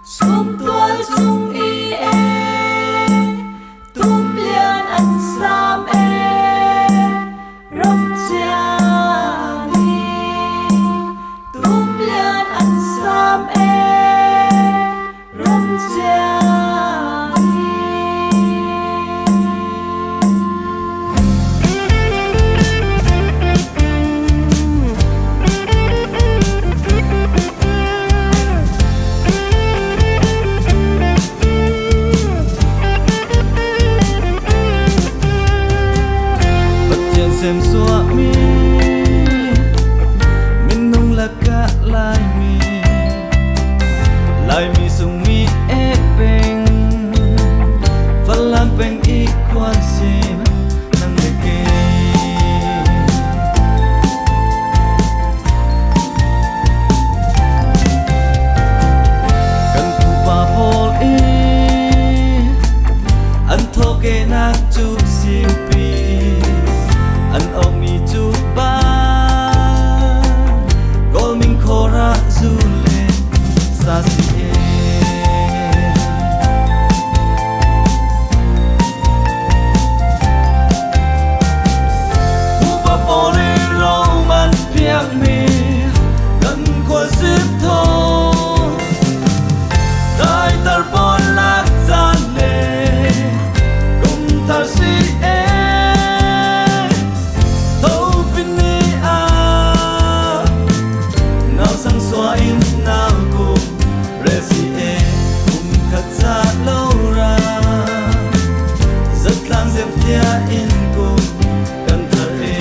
Sum tua chung i e tum lian an sam e rom chia ni tum lian an sam e rom chia xem xóa mi mình nung là cả lại mi sung mi e beng phần làm beng i quan sim nang le ke kan ku pa pol i an tho ke na chu sim pi an ong mi chu ba gol min khora zu le sa si e u pa pole ro man piak mi kan ko zip tho dai tar pon lak zan le kum tar si e in nào cùng resi e cùng khát xa lâu ra rất lang dẹp tia in cùng cần thở e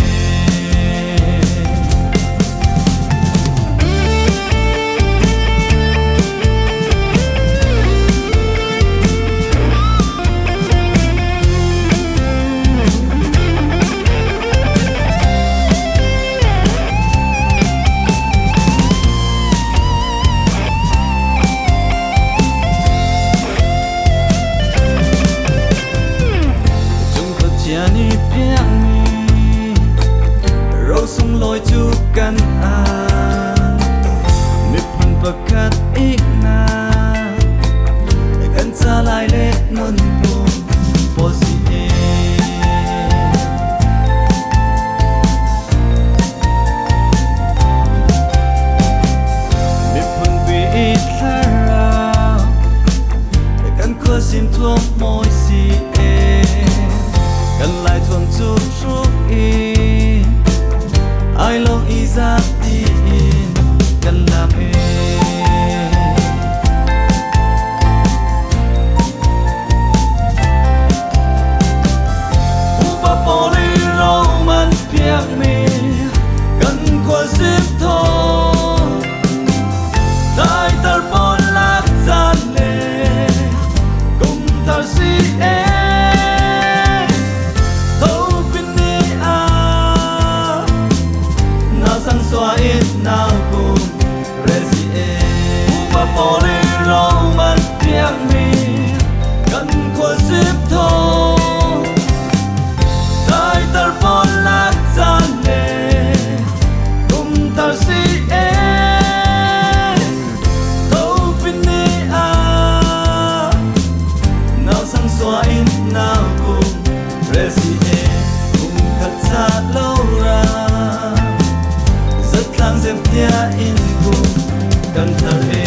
ni piang mi ro sung loi chu kan an mi phun pakat ikna kan cha lai le non pum posi e mi phun bi thara kan kho sim thuốc môi si e kan lại thuần chu chu in ai lo i ra ti in kan làm e u pa poli ro man piak mi kan ko zip tho dai tar pon lak zan le kum tar si e xóa ít nào cùng resi e u pa poli ro man piak mi kan ko zip tho dai tar pon lak zan le kum tar si e to pin ni a nào sang xóa ít nào cùng resi e cùng khát xa lâu ra lang dẹp tia in cùng cần thở